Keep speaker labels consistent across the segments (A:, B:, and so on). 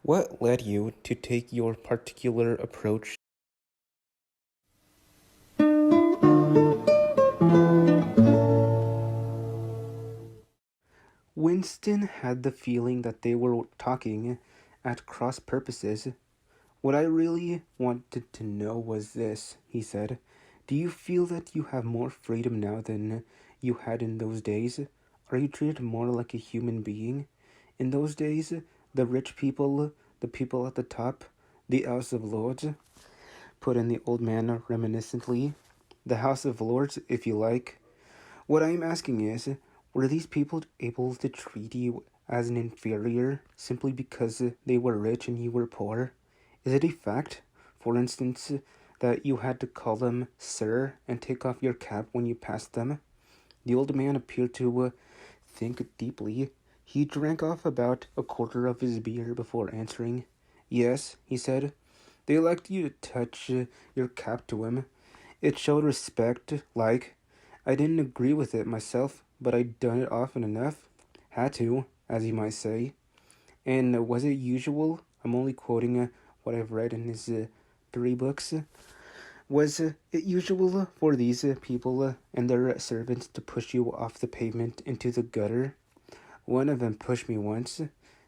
A: What led you to take your particular approach? Winston had the feeling that they were talking at cross purposes. What I really wanted to know was this, he said. Do you feel that you have more freedom now than you had in those days? Are you treated more like a human being? In those days, the rich people, the people at the top, the House of Lords, put in the old man reminiscently. The House of Lords, if you like. What I'm asking is, were these people able to treat you as an inferior simply because they were rich and you were poor? Is it a fact, for instance, that you had to call them sir and take off your cap when you passed them? The old man appeared to think deeply. He drank off about a quarter of his beer before answering. Yes, he said. They liked you to touch your cap to him. It showed respect, like. I didn't agree with it myself, but I'd done it often enough. Had to, as you might say. And was it usual? I'm only quoting what I've read in his 3 books. Was it usual for these people and their servants to push you off the pavement into the gutter? One of them pushed me once,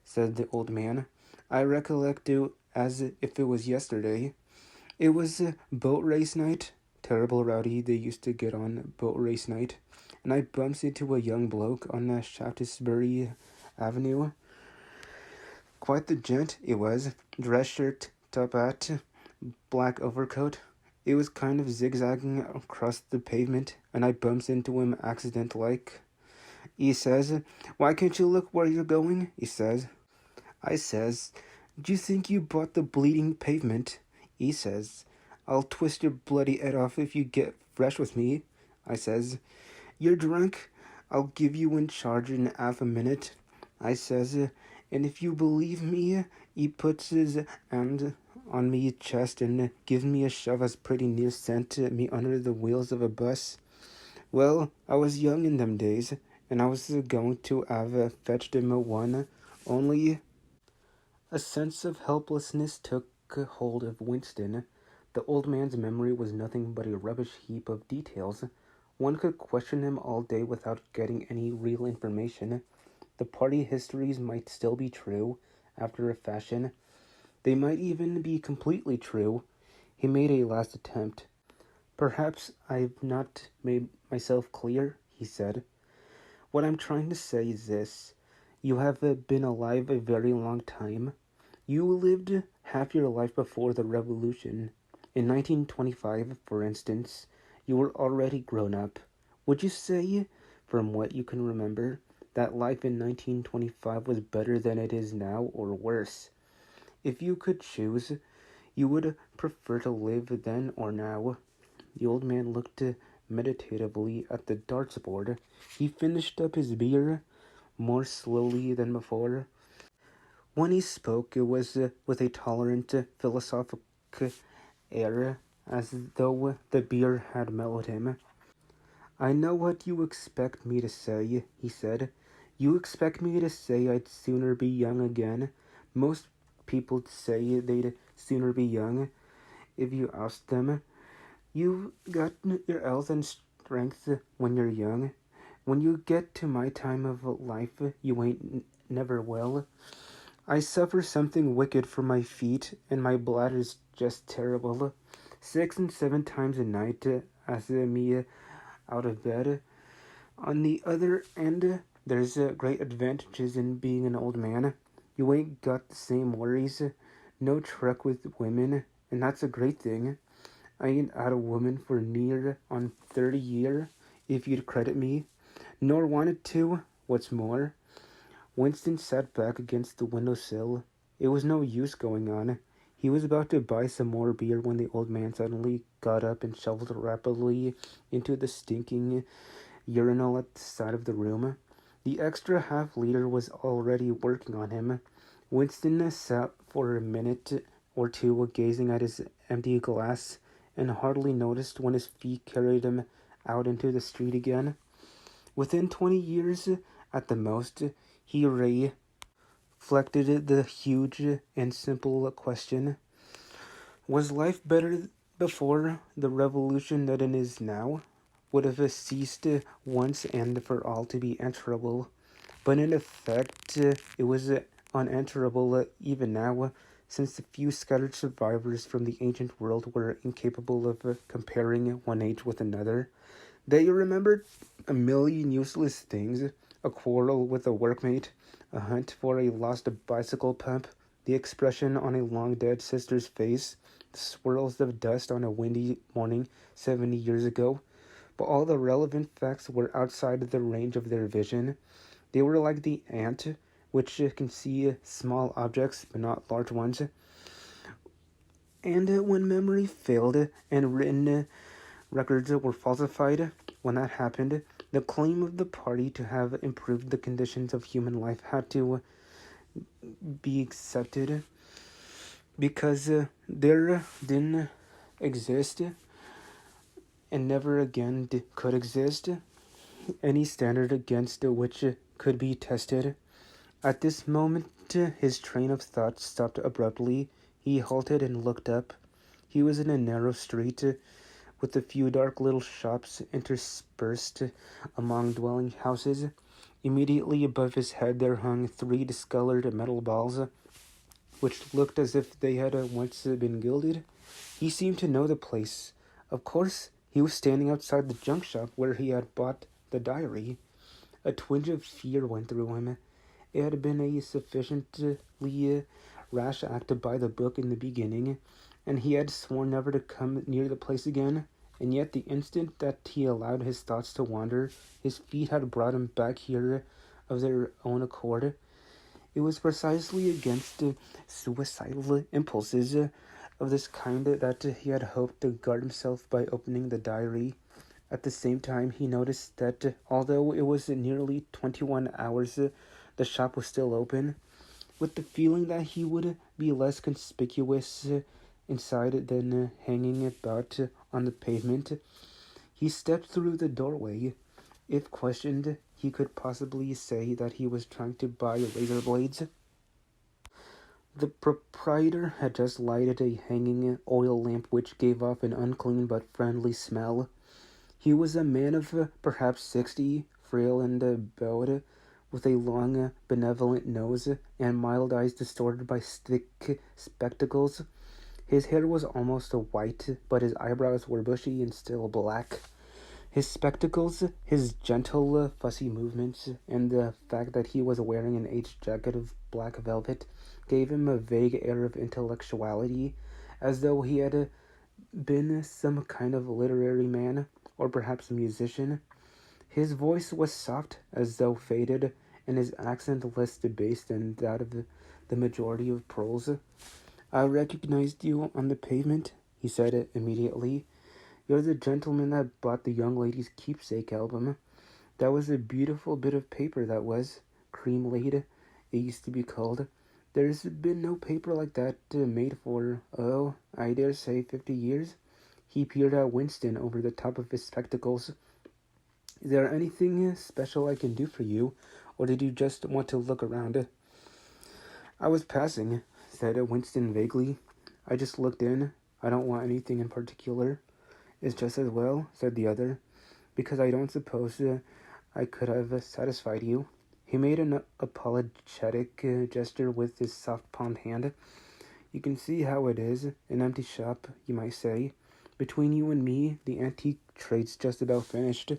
A: said the old man. I recollect it as if it was yesterday. It was boat race night. Terrible rowdy they used to get on boat race night. And I bumped into a young bloke on Shaftesbury Avenue. Quite the gent it was. Dress shirt, top hat, black overcoat. It was kind of zigzagging across the pavement, and I bumps into him accident-like. He says, "Why can't you look where you're going?" he says. I says, "Do you think you bought the bleeding pavement?" He says, "I'll twist your bloody head off if you get fresh with me." I says, "You're drunk? I'll give you in charge in half a minute." I says, "And if you believe me," he puts his hand on me chest and gives me a shove as pretty near sent me under the wheels of a bus. Well, I was young in them days, and I was going to have fetched him one, only... A sense of helplessness took hold of Winston. The old man's memory was nothing but a rubbish heap of details. One could question him all day without getting any real information. The party histories might still be true, after a fashion. They might even be completely true. He made a last attempt. "Perhaps I've not made myself clear," he said. "What I'm trying to say is this. You have been alive a very long time. You lived half your life before the revolution. In 1925, for instance, you were already grown up. Would you say, from what you can remember, that life in 1925 was better than it is now, or worse? If you could choose, you would prefer to live then or now?" The old man looked meditatively at the darts board. He finished up his beer more slowly than before. When he spoke, it was with a tolerant, philosophic air, as though the beer had mellowed him. "I know what you expect me to say," he said. "You expect me to say I'd sooner be young again. Most people say they'd sooner be young, if you asked them. You've got your health and strength when you're young. When you get to my time of life, you ain't never will. I suffer something wicked from my feet, and my bladder's just terrible. 6 and 7 times a night, as me out of bed. On the other end, there's great advantages in being an old man. You ain't got the same worries, no truck with women, and that's a great thing. I ain't had a woman for near on 30 year, if you'd credit me, nor wanted to. What's more..." Winston sat back against the windowsill. It was no use going on. He was about to buy some more beer when the old man suddenly got up and shuffled rapidly into the stinking urinal at the side of the room. The extra half-liter was already working on him. Winston sat for a minute or two gazing at his empty glass and hardly noticed when his feet carried him out into the street again. Within 20 years, at the most, he lay reflected the huge and simple question: was life better before the revolution than it is now? Would have ceased once and for all to be answerable. But in effect, it was unanswerable even now, since the few scattered survivors from the ancient world were incapable of comparing one age with another. They remembered a million useless things: a quarrel with a workmate, a hunt for a lost bicycle pump, the expression on a long dead sister's face, the swirls of dust on a windy morning 70 years ago. But all the relevant facts were outside the range of their vision. They were like the ant, which can see small objects but not large ones. And when memory failed and written records were falsified, when that happened, the claim of the party to have improved the conditions of human life had to be accepted because there didn't exist and never again could exist any standard against which could be tested. At this moment, his train of thought stopped abruptly. He halted and looked up. He was in a narrow street with a few dark little shops interspersed among dwelling houses. Immediately above his head there hung three discolored metal balls, which looked as if they had once been gilded. He seemed to know the place. Of course, he was standing outside the junk shop where he had bought the diary. A twinge of fear went through him. It had been a sufficiently rash act to buy the book in the beginning, and he had sworn never to come near the place again. And yet the instant that he allowed his thoughts to wander, his feet had brought him back here of their own accord. It was precisely against suicidal impulses of this kind that he had hoped to guard himself by opening the diary. At the same time, he noticed that although it was nearly 21 hours, the shop was still open. With the feeling that he would be less conspicuous inside than hanging about on the pavement, he stepped through the doorway. If questioned, he could possibly say that he was trying to buy razor blades. The proprietor had just lighted a hanging oil lamp which gave off an unclean but friendly smell. He was a man of perhaps 60, frail and bowed, with a long, benevolent nose and mild eyes distorted by thick spectacles. His hair was almost white, but his eyebrows were bushy and still black. His spectacles, his gentle, fussy movements, and the fact that he was wearing an aged jacket of black velvet gave him a vague air of intellectuality, as though he had been some kind of literary man, or perhaps a musician. His voice was soft, as though faded, and his accent less debased than that of the majority of Pearls. "I recognized you on the pavement," he said immediately. "You're the gentleman that bought the young lady's keepsake album. That was a beautiful bit of paper, that was. Cream-laid, it used to be called. There's been no paper like that made for, oh, I dare say 50 years. He peered at Winston over the top of his spectacles. "Is there anything special I can do for you, or did you just want to look around?" "I was passing," said Winston vaguely. "I just looked in. I don't want anything in particular." "It's just as well," said the other, "because I don't suppose I could have satisfied you." He made an apologetic gesture with his soft-palmed hand. "You can see how it is. An empty shop, you might say. Between you and me, the antique trade's just about finished.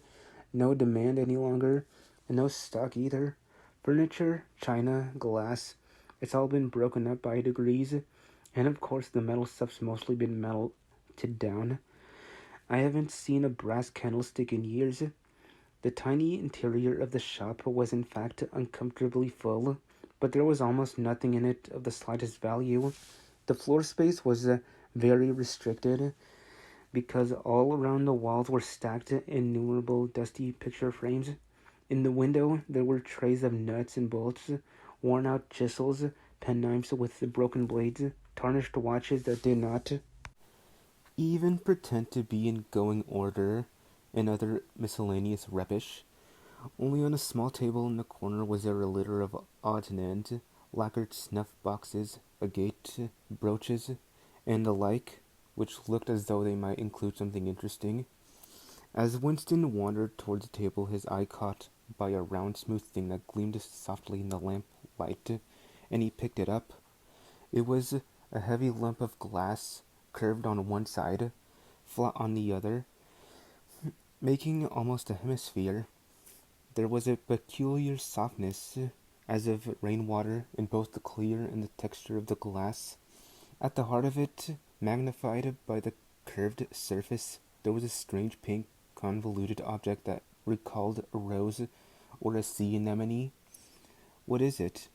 A: No demand any longer, and no stock either. Furniture, china, glass, it's all been broken up by degrees, and of course the metal stuff's mostly been melted down. I haven't seen a brass candlestick in years." The tiny interior of the shop was in fact uncomfortably full, but there was almost nothing in it of the slightest value. The floor space was very restricted, because all around the walls were stacked innumerable dusty picture frames. In the window there were trays of nuts and bolts, worn-out chisels, penknives with broken blades, tarnished watches that did not even pretend to be in going order, and other miscellaneous rubbish. Only on a small table in the corner was there a litter of odds and ends, lacquered snuff boxes, agate brooches, and the like, which looked as though they might include something interesting. As Winston wandered towards the table, his eye caught by a round, smooth thing that gleamed softly in the lamplight, and he picked it up. It was a heavy lump of glass, curved on one side, flat on the other, making almost a hemisphere. There was a peculiar softness, as of rainwater, in both the clear and the texture of the glass. At the heart of it, magnified by the curved surface, there was a strange pink, convoluted object that recalled a rose or a sea anemone. "What is it?"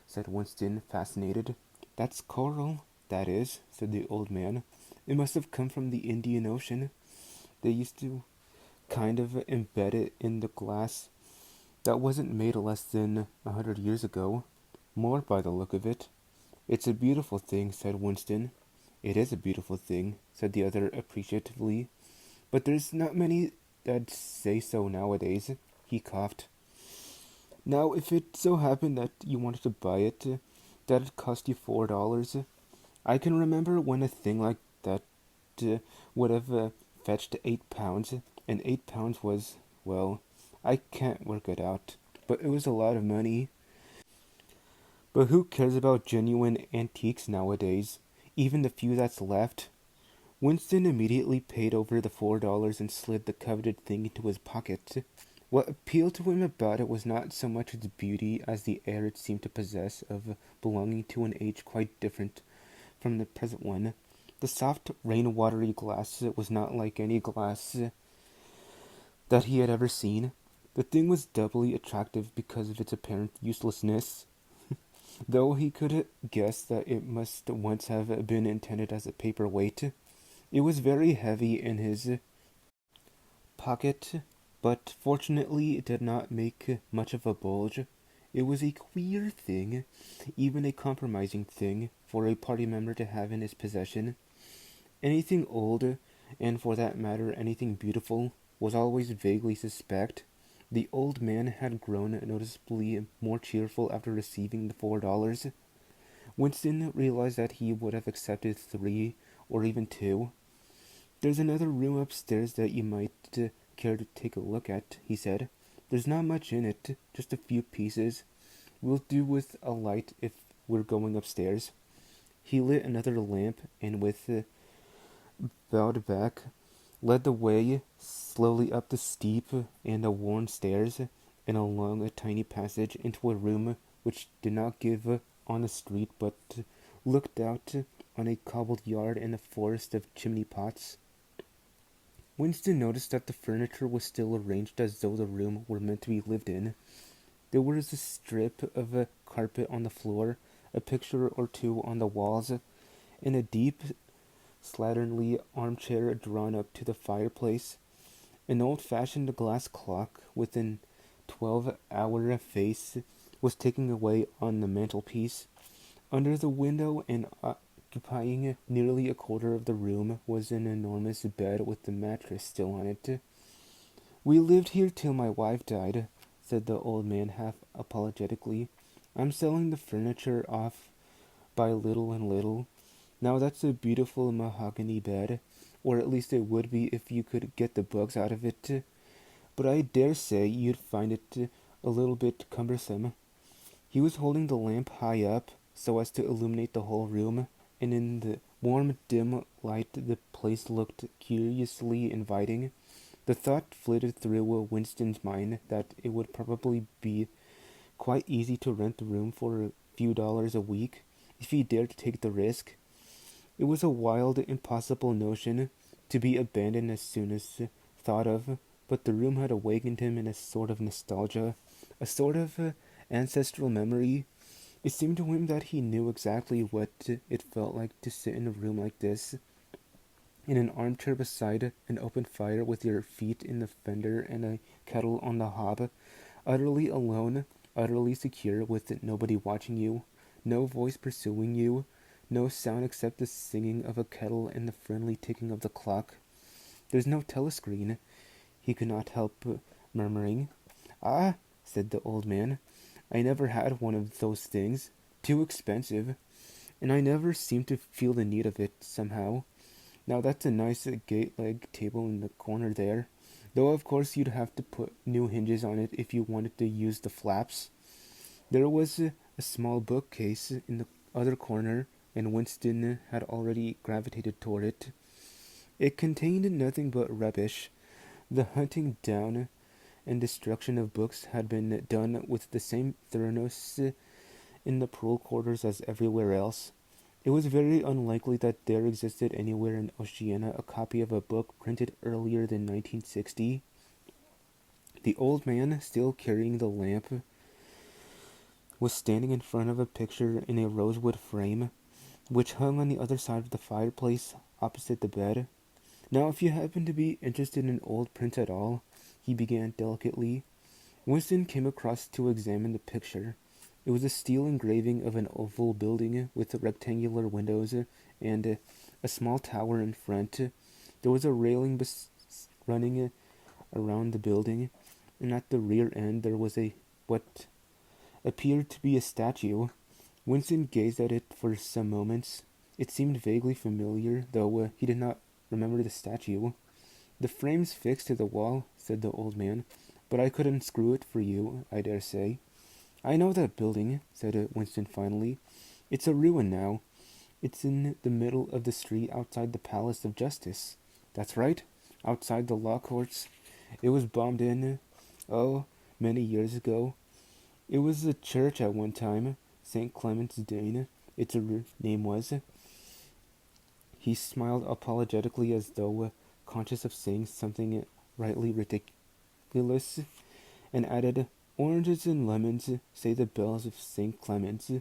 A: said Winston, fascinated. "That's coral, that is," said the old man. "It must have come from the Indian Ocean. They used to kind of embed it in the glass. That wasn't made less than 100 years ago. More by the look of it." "It's a beautiful thing," said Winston. "It is a beautiful thing," said the other appreciatively. "But there's not many that say so nowadays." He coughed. "Now, if it so happened that you wanted to buy it, that'd cost you $4. I can remember when a thing like that would have fetched £8, and £8 was, well, I can't work it out, but it was a lot of money. But who cares about genuine antiques nowadays? Even the few that's left." Winston immediately paid over the $4 and slid the coveted thing into his pocket. What appealed to him about it was not so much its beauty as the air it seemed to possess of belonging to an age quite different from the present one. The soft, rain-watery glass was not like any glass that he had ever seen. The thing was doubly attractive because of its apparent uselessness, though he could guess that it must once have been intended as a paperweight. It was very heavy in his pocket, but fortunately it did not make much of a bulge. It was a queer thing, even a compromising thing, for a party member to have in his possession. Anything old, and for that matter anything beautiful, was always vaguely suspect. The old man had grown noticeably more cheerful after receiving the $4. Winston realized that he would have accepted 3 or even 2. "There's another room upstairs that you might care to take a look at," he said. "There's not much in it, just a few pieces. We'll do with a light if we're going upstairs." He lit another lamp, and with bowed back, led the way slowly up the steep and worn stairs and along a tiny passage into a room which did not give on the street but looked out on a cobbled yard and a forest of chimney pots. Winston noticed that the furniture was still arranged as though the room were meant to be lived in. There was a strip of a carpet on the floor, a picture or two on the walls, and a deep, slatternly armchair drawn up to the fireplace. An old-fashioned glass clock with an 12-hour face was ticking away on the mantelpiece. Under the window and occupying nearly a quarter of the room was an enormous bed with the mattress still on it. "We lived here till my wife died," said the old man half apologetically. "I'm selling the furniture off by little and little. Now that's a beautiful mahogany bed, or at least it would be if you could get the bugs out of it, but I dare say you'd find it a little bit cumbersome." He was holding the lamp high up, so as to illuminate the whole room, and in the warm, dim light the place looked curiously inviting. The thought flitted through Winston's mind that it would probably be quite easy to rent the room for a few dollars a week, if he dared to take the risk. It was a wild, impossible notion, to be abandoned as soon as thought of, but the room had awakened him in a sort of nostalgia, a sort of ancestral memory. It seemed to him that he knew exactly what it felt like to sit in a room like this, in an armchair beside an open fire with your feet in the fender and a kettle on the hob, utterly alone, utterly secure, with nobody watching you, no voice pursuing you, no sound except the singing of a kettle and the friendly ticking of the clock. "There's no telescreen," he could not help murmuring. "Ah," said the old man, "I never had one of those things. too expensive, and I never seem to feel the need of it somehow. Now that's a nice gate leg table in the corner there, though of course you'd have to put new hinges on it if you wanted to use the flaps. There was a small bookcase in the other corner, and Winston had already gravitated toward it. It contained nothing but rubbish. The hunting down and destruction of books had been done with the same thoroughness in the parole quarters as everywhere else. It was very unlikely that there existed anywhere in Oceania a copy of a book printed earlier than 1960. The old man, still carrying the lamp, was standing in front of a picture in a rosewood frame, which hung on the other side of the fireplace opposite the bed. Now, if you happen to be interested in old prints at all, he began delicately. Winston came across to examine the picture. It was a steel engraving of an oval building with rectangular windows and a small tower in front. There was a railing running around the building, and at the rear end there was what appeared to be a statue. Winston gazed at it for some moments. It seemed vaguely familiar, though he did not remember the statue. "The frame's fixed to the wall," said the old man, "but I could unscrew it for you, I dare say." "I know that building," said Winston finally. "It's a ruin now. It's in the middle of the street outside the Palace of Justice." "That's right, outside the law courts. It was bombed in, many years ago. It was a church at one time, St. Clement's Danes, its name was." He smiled apologetically as though conscious of saying something rightly ridiculous, and added, "Oranges and lemons, say the bells of St. Clement's."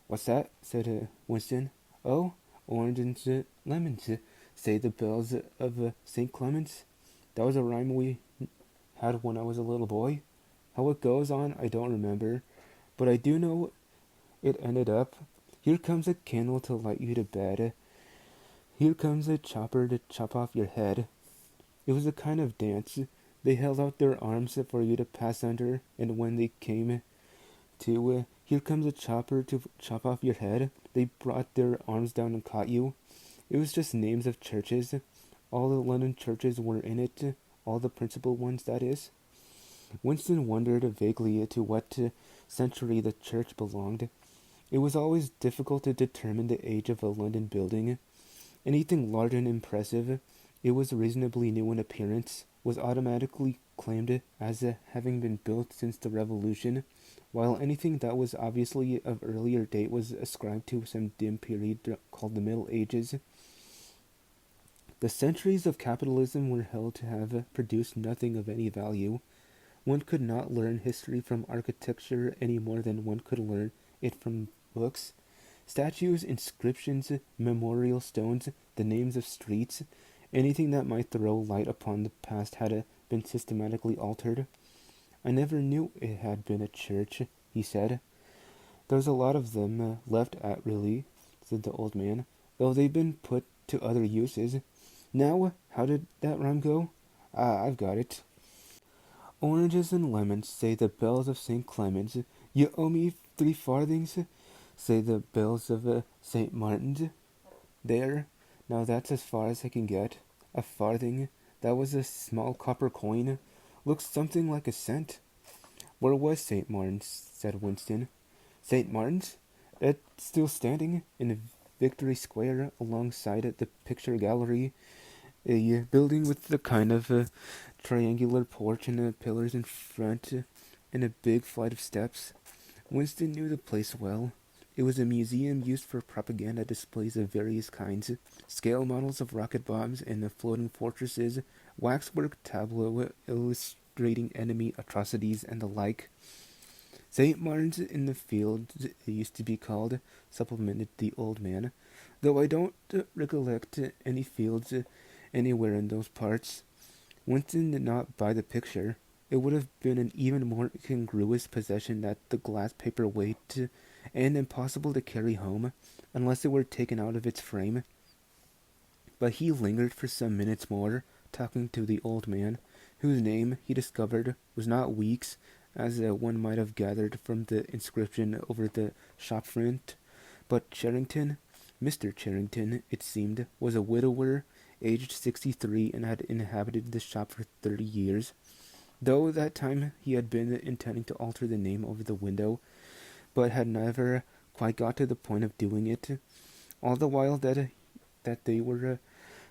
A: "What's that?" said Winston. "Oh, oranges and lemons, say the bells of St. Clement's. That was a rhyme we had when I was a little boy. How it goes on, I don't remember, but I do know it ended up, 'Here comes a candle to light you to bed. Here comes a chopper to chop off your head.' It was a kind of dance. They held out their arms for you to pass under, and when they came to 'Here comes a chopper to chop off your head,' they brought their arms down and caught you. It was just names of churches. All the London churches were in it, all the principal ones, that is." Winston wondered vaguely to what century the church belonged. It was always difficult to determine the age of a London building. Anything large and impressive, it was reasonably new in appearance, was automatically claimed as having been built since the Revolution, while anything that was obviously of earlier date was ascribed to some dim period called the Middle Ages. The centuries of capitalism were held to have produced nothing of any value. One could not learn history from architecture any more than one could learn it from books. Statues, inscriptions, memorial stones, the names of streets, anything that might throw light upon the past had been systematically altered. "I never knew it had been a church," he said. "There's a lot of them left at really," said the old man, "though they've been put to other uses. Now, how did that rhyme go? Ah, I've got it. 'Oranges and lemons, say the bells of St. Clement's. You owe me 3 farthings, say the bells of St. Martin's.' There, now that's as far as I can get. A farthing, that was a small copper coin. Looks something like a cent." "Where was St. Martin's?" said Winston. "St. Martin's? It's still standing in Victory Square alongside the picture gallery. A building with the kind of triangular porch and pillars in front, and a big flight of steps." Winston knew the place well. It was a museum used for propaganda displays of various kinds, scale models of rocket bombs and floating fortresses, waxwork tableaux illustrating enemy atrocities, and the like. "St. Martin's in the Fields, it used to be called," supplemented the old man, "though I don't recollect any fields anywhere in those parts." Winston did not buy the picture. It would have been an even more incongruous possession than the glass paper weight, and impossible to carry home, unless it were taken out of its frame. But he lingered for some minutes more, talking to the old man, whose name, he discovered, was not Weeks, as one might have gathered from the inscription over the shop front. But Mr. Charrington, it seemed, was a widower, aged 63, and had inhabited the shop for 30 years. Though that time he had been intending to alter the name over the window, but had never quite got to the point of doing it. All the while that they were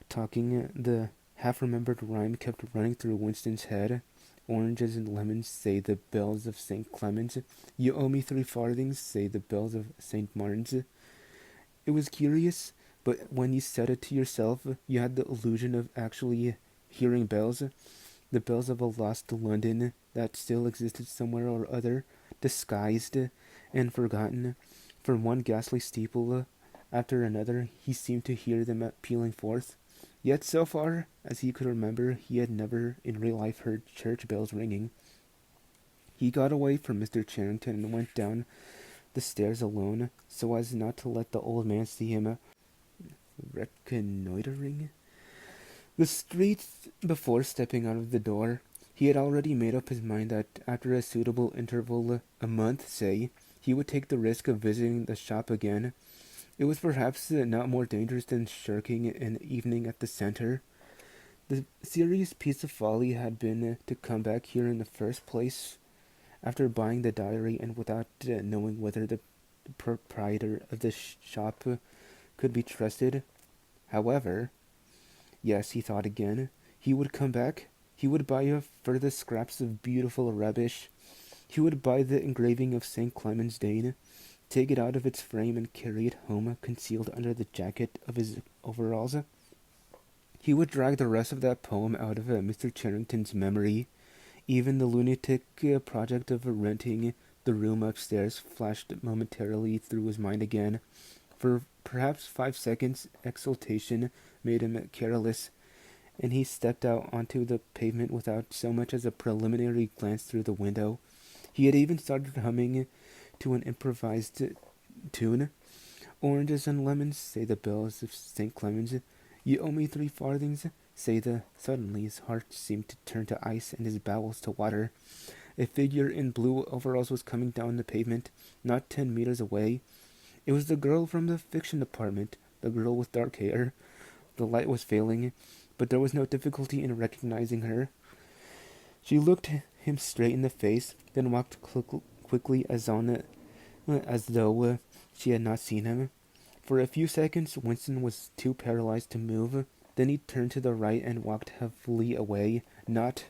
A: talking, the half-remembered rhyme kept running through Winston's head. Oranges and lemons, say the bells of St. Clement's. You owe me 3 farthings, say the bells of St. Martin's. It was curious, but when you said it to yourself, you had the illusion of actually hearing bells. The bells of a lost London that still existed somewhere or other, disguised and forgotten. From one ghastly steeple after another, he seemed to hear them pealing forth. Yet so far as he could remember, he had never in real life heard church bells ringing. He got away from Mr. Charrington and went down the stairs alone, so as not to let the old man see him reconnoitering the street before stepping out of the door. He had already made up his mind that after a suitable interval, a month, say, he would take the risk of visiting the shop again. It was perhaps not more dangerous than shirking an evening at the centre. The serious piece of folly had been to come back here in the first place, after buying the diary and without knowing whether the proprietor of the shop could be trusted. However, yes, he thought again, he would come back. He would buy further scraps of beautiful rubbish. He would buy the engraving of St. Clement's Danes, take it out of its frame and carry it home concealed under the jacket of his overalls. He would drag the rest of that poem out of Mr. Charrington's memory. Even the lunatic project of renting the room upstairs flashed momentarily through his mind again. For perhaps 5 seconds, exultation made him careless, and he stepped out onto the pavement without so much as a preliminary glance through the window. He had even started humming to an improvised tune. Oranges and lemons, say the bells of St. Clement's. You owe me 3 farthings, say the... Suddenly his heart seemed to turn to ice and his bowels to water. A figure in blue overalls was coming down the pavement, not 10 meters away. It was the girl from the fiction department, the girl with dark hair. The light was failing, but there was no difficulty in recognizing her. She looked him straight in the face, then walked quickly as though she had not seen him. For a few seconds, Winston was too paralyzed to move. Then he turned to the right and walked heavily away, not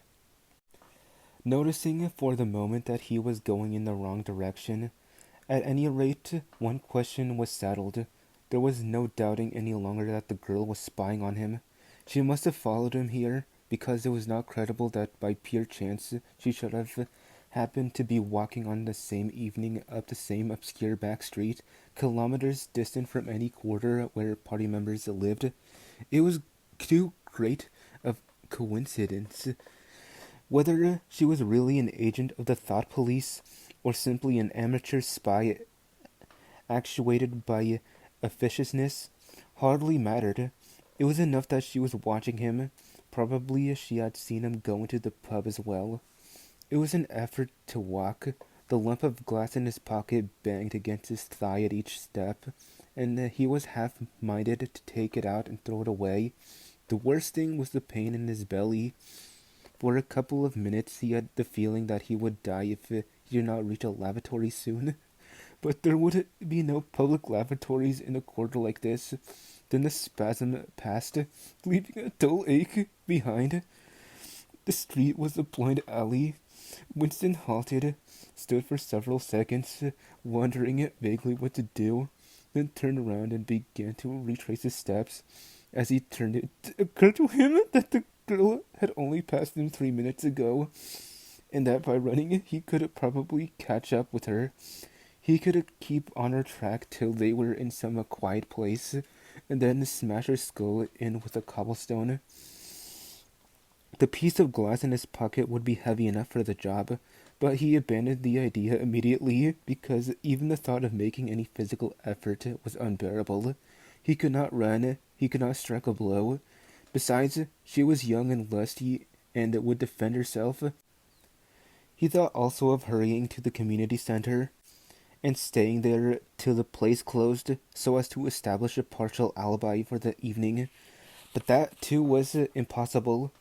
A: noticing for the moment that he was going in the wrong direction. At any rate, one question was settled. There was no doubting any longer that the girl was spying on him. She must have followed him here, because it was not credible that by pure chance she should have happened to be walking on the same evening up the same obscure back street, kilometers distant from any quarter where party members lived. It was too great a coincidence. Whether she was really an agent of the thought police, or simply an amateur spy actuated by officiousness, hardly mattered. It was enough that she was watching him. Probably she had seen him go into the pub as well. It was an effort to walk. The lump of glass in his pocket banged against his thigh at each step, and he was half-minded to take it out and throw it away. The worst thing was the pain in his belly. For a couple of minutes he had the feeling that he would die if he did not reach a lavatory soon. But there would be no public lavatories in a quarter like this. Then the spasm passed, leaving a dull ache behind. The street was a blind alley. Winston halted, stood for several seconds, wondering vaguely what to do, then turned around and began to retrace his steps. As he turned, it occurred to him that the girl had only passed him 3 minutes ago, and that by running he could probably catch up with her. He could keep on her track till they were in some quiet place, and then smash her skull in with a cobblestone. The piece of glass in his pocket would be heavy enough for the job, but he abandoned the idea immediately because even the thought of making any physical effort was unbearable. He could not run, he could not strike a blow. Besides, she was young and lusty and would defend herself. He thought also of hurrying to the community center and staying there till the place closed so as to establish a partial alibi for the evening. But that too was impossible.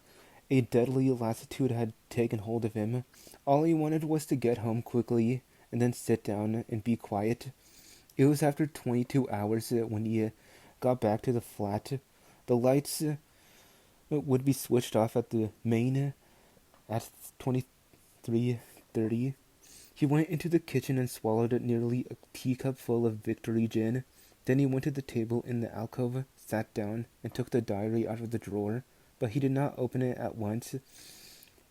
A: A deadly lassitude had taken hold of him. All he wanted was to get home quickly and then sit down and be quiet. It was after 22 hours when he got back to the flat. The lights would be switched off at the main at 23:30. He went into the kitchen and swallowed nearly a teacup full of Victory gin. Then he went to the table in the alcove, sat down, and took the diary out of the drawer, but he did not open it at once.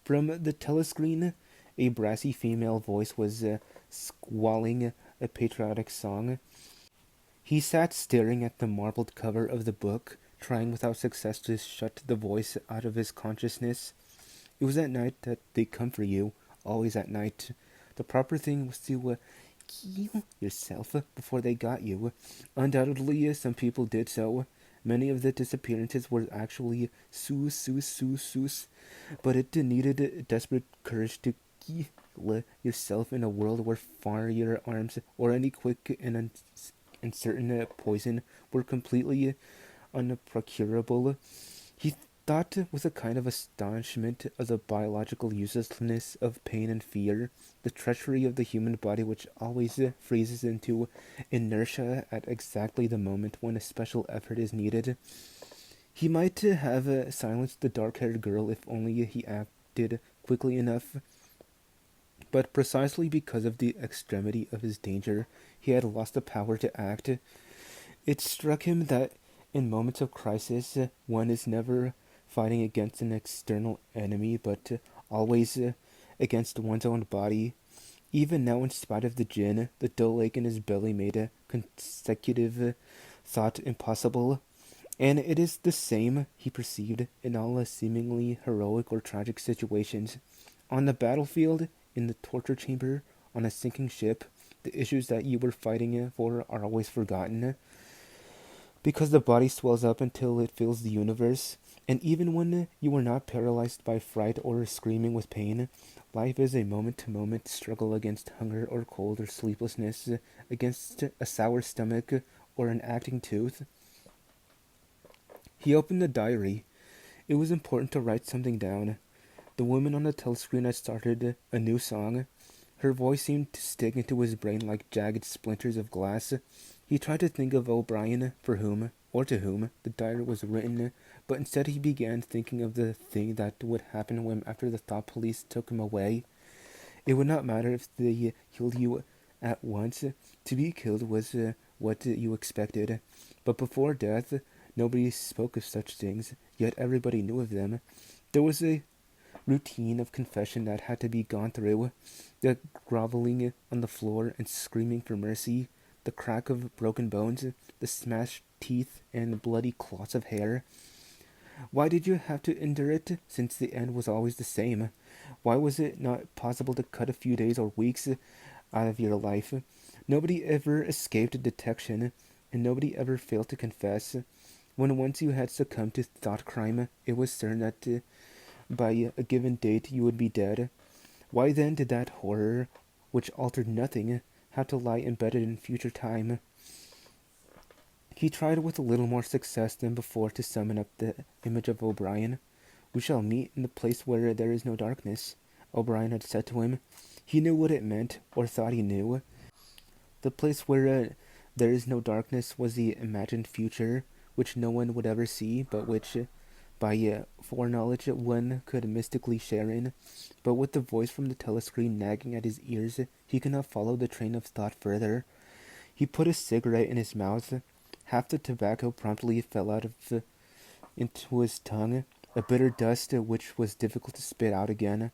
A: From the telescreen, a brassy female voice was squalling a patriotic song. He sat staring at the marbled cover of the book, trying without success to shut the voice out of his consciousness. It was at night that they come for you, always at night. The proper thing was to kill yourself before they got you. Undoubtedly, some people did so. Many of the disappearances were actually sus, but it needed desperate courage to kill yourself in a world where firearms or any quick and uncertain poison were completely unprocurable. He thought with a kind of astonishment of the biological uselessness of pain and fear, the treachery of the human body which always freezes into inertia at exactly the moment when a special effort is needed. He might have silenced the dark-haired girl if only he acted quickly enough, but precisely because of the extremity of his danger, he had lost the power to act. It struck him that in moments of crisis, one is never fighting against an external enemy, but always against one's own body. Even now, in spite of the gin, the dull ache in his belly made a consecutive thought impossible. And it is the same, he perceived, in all seemingly heroic or tragic situations. On the battlefield, in the torture chamber, on a sinking ship, the issues that you were fighting for are always forgotten, because the body swells up until it fills the universe. And even when you are not paralyzed by fright or screaming with pain, life is a moment-to-moment struggle against hunger or cold or sleeplessness, against a sour stomach or an acting tooth. He opened the diary. It was important to write something down. The woman on the telescreen had started a new song. Her voice seemed to stick into his brain like jagged splinters of glass. He tried to think of O'Brien, for whom, or to whom, the diary was written, but instead he began thinking of the thing that would happen when after the thought police took him away. It would not matter if they killed you at once. To be killed was what you expected. But before death, nobody spoke of such things, yet everybody knew of them. There was a routine of confession that had to be gone through, the groveling on the floor and screaming for mercy, the crack of broken bones, the smashed teeth and bloody clots of hair. Why did you have to endure it, since the end was always the same? Why was it not possible to cut a few days or weeks out of your life? Nobody ever escaped detection, and nobody ever failed to confess. When once you had succumbed to thought crime, it was certain that by a given date you would be dead. Why then did that horror, which altered nothing, have to lie embedded in future time? He tried with a little more success than before to summon up the image of O'Brien. "We shall meet in the place where there is no darkness," O'Brien had said to him. He knew what it meant, or thought he knew. The place where there is no darkness was the imagined future, which no one would ever see, but which, by foreknowledge, one could mystically share in. But with the voice from the telescreen nagging at his ears, he could not follow the train of thought further. He put a cigarette in his mouth. Half the tobacco promptly fell out into his tongue, a bitter dust which was difficult to spit out again.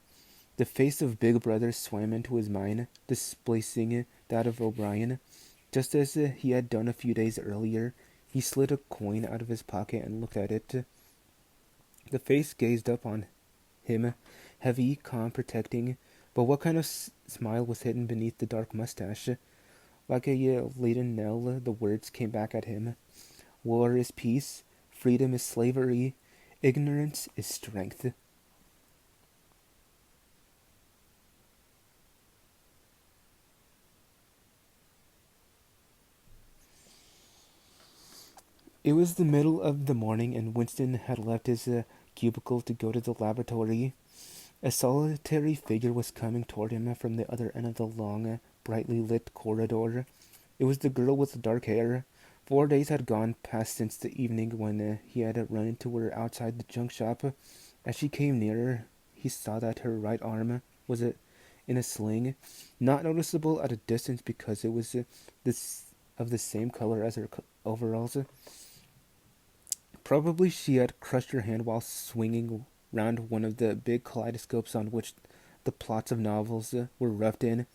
A: The face of Big Brother swam into his mind, displacing that of O'Brien. Just as he had done a few days earlier, he slid a coin out of his pocket and looked at it. The face gazed up on him, heavy, calm, protecting, but what kind of smile was hidden beneath the dark mustache? Like a laden knell, the words came back at him. War is peace, freedom is slavery, ignorance is strength. It was the middle of the morning, and Winston had left his cubicle to go to the laboratory. A solitary figure was coming toward him from the other end of the long, brightly lit corridor. It was the girl with the dark hair. 4 days had gone past since the evening when he had run into her outside the junk shop. As she came nearer, he saw that her right arm was in a sling, not noticeable at a distance because it was this of the same color as her overalls. Probably she had crushed her hand while swinging round one of the big kaleidoscopes on which the plots of novels were roughed in.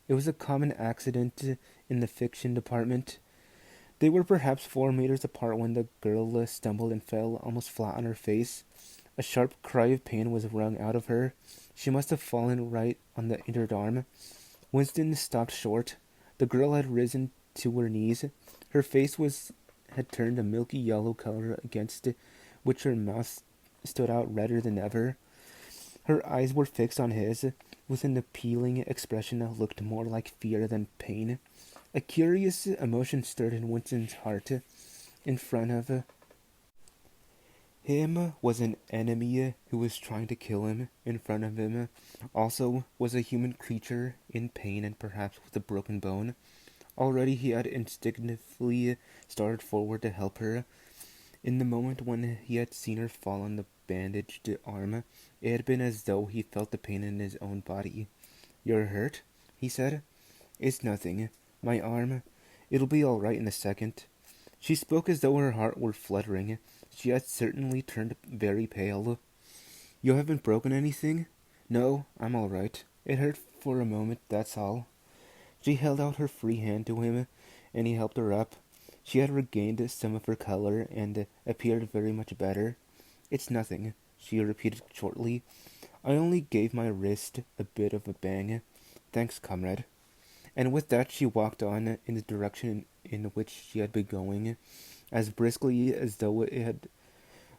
A: It was a common accident in the fiction department. They were perhaps 4 meters apart when the girl stumbled and fell almost flat on her face. A sharp cry of pain was wrung out of her. She must have fallen right on the injured arm. Winston stopped short. The girl had risen to her knees. Her face had turned a milky yellow color against which her mouth stood out redder than ever. Her eyes were fixed on his, with an appealing expression that looked more like fear than pain. A curious emotion stirred in Winston's heart. In front of him was an enemy who was trying to kill him. In front of him also was a human creature in pain and perhaps with a broken bone. Already he had instinctively started forward to help her. In the moment when he had seen her fall on the bandaged arm, it had been as though he felt the pain in his own body. "You're hurt?" he said. "It's nothing. My arm. It'll be all right in a second." She spoke as though her heart were fluttering. She had certainly turned very pale. "You haven't broken anything?" "No, I'm all right. It hurt for a moment, that's all." She held out her free hand to him, and he helped her up. She had regained some of her color and appeared very much better. "It's nothing," she repeated shortly. "I only gave my wrist a bit of a bang. Thanks, comrade." And with that she walked on in the direction in which she had been going, as briskly as though it had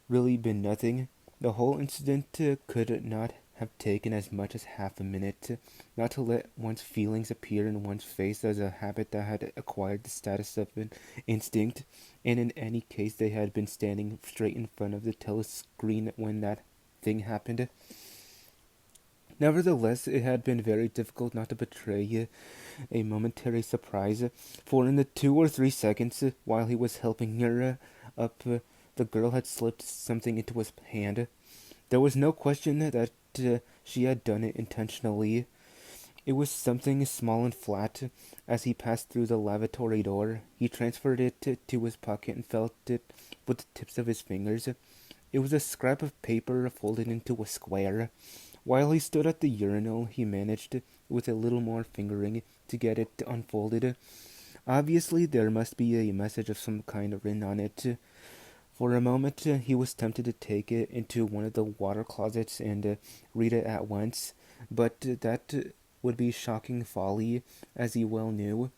A: really been nothing. The whole incident could not have taken as much as half a minute. Not to let one's feelings appear in one's face as a habit that had acquired the status of an instinct, and in any case they had been standing straight in front of the telescreen when that thing happened. Nevertheless, it had been very difficult not to betray a momentary surprise, for in the 2 or 3 seconds while he was helping her up, the girl had slipped something into his hand. There was no question that she had done it intentionally. It was something small and flat. As he passed through the lavatory door, he transferred it to his pocket and felt it with the tips of his fingers. It was a scrap of paper folded into a square. While he stood at the urinal, he managed, with a little more fingering, to get it unfolded. Obviously, there must be a message of some kind written on it. For a moment, he was tempted to take it into one of the water closets and read it at once, but that would be shocking folly, as he well knew.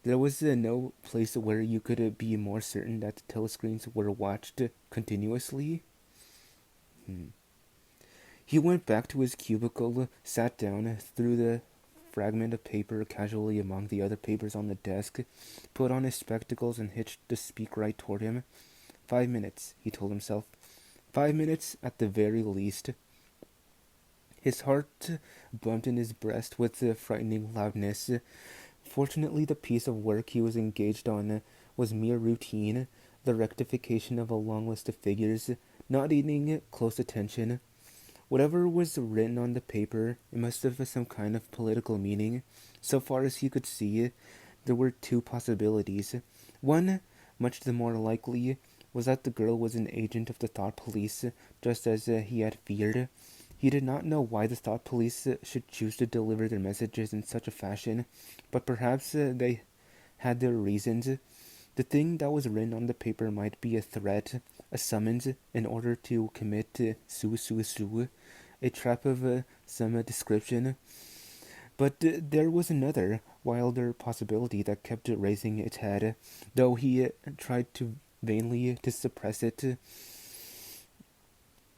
A: There was no place where you could be more certain that the telescreens were watched continuously. He went back to his cubicle, sat down, threw the fragment of paper casually among the other papers on the desk, put on his spectacles, and hitched the speak right toward him. 5 minutes, he told himself. 5 minutes at the very least. His heart bumped in his breast with a frightening loudness. Fortunately, the piece of work he was engaged on was mere routine, the rectification of a long list of figures, not needing close attention. Whatever was written on the paper, it must have some kind of political meaning. So far as he could see, there were two possibilities. One, much the more likely, was that the girl was an agent of the thought police, just as he had feared. He did not know why the thought police should choose to deliver their messages in such a fashion, but perhaps they had their reasons. The thing that was written on the paper might be a threat, a summons in order to commit sue, a trap of some description. But there was another, wilder possibility that kept raising its head, though he tried vainly to suppress it.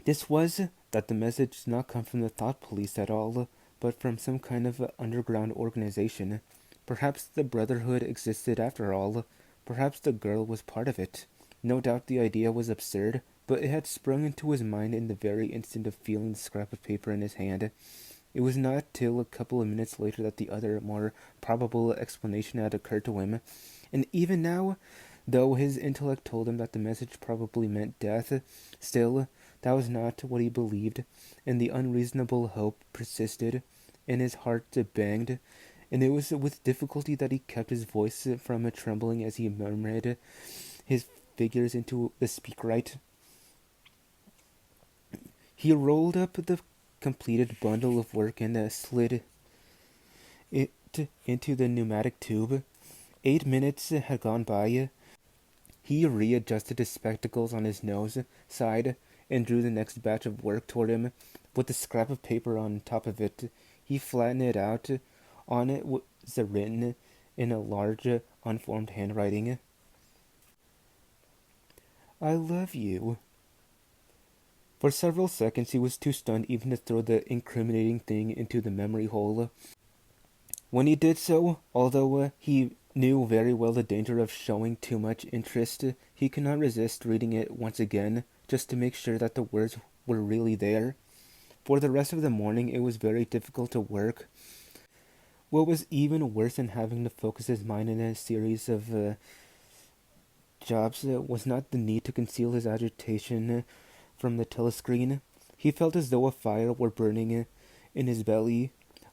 A: This was that the message did not come from the thought police at all, but from some kind of underground organization. Perhaps the Brotherhood existed after all. Perhaps the girl was part of it. No doubt the idea was absurd, but it had sprung into his mind in the very instant of feeling the scrap of paper in his hand. It was not till a couple of minutes later that the other, more probable explanation had occurred to him, and even now, though his intellect told him that the message probably meant death, still, that was not what he believed, and the unreasonable hope persisted, and his heart banged, and it was with difficulty that he kept his voice from trembling as he murmured his figures into the speakwrite. He rolled up the completed bundle of work and slid it into the pneumatic tube. 8 minutes had gone by. He readjusted his spectacles on his nose, sighed, and drew the next batch of work toward him. With the scrap of paper on top of it, he flattened it out. On it was written in a large, unformed handwriting, "I love you." For several seconds he was too stunned even to throw the incriminating thing into the memory hole. When he did so, although he knew very well the danger of showing too much interest, he could not resist reading it once again, just to make sure that the words were really there. For the rest of the morning it was very difficult to work. What was even worse than having to focus his mind in a series of jobs was not the need to conceal his agitation from the telescreen. He felt as though a fire were burning in his belly.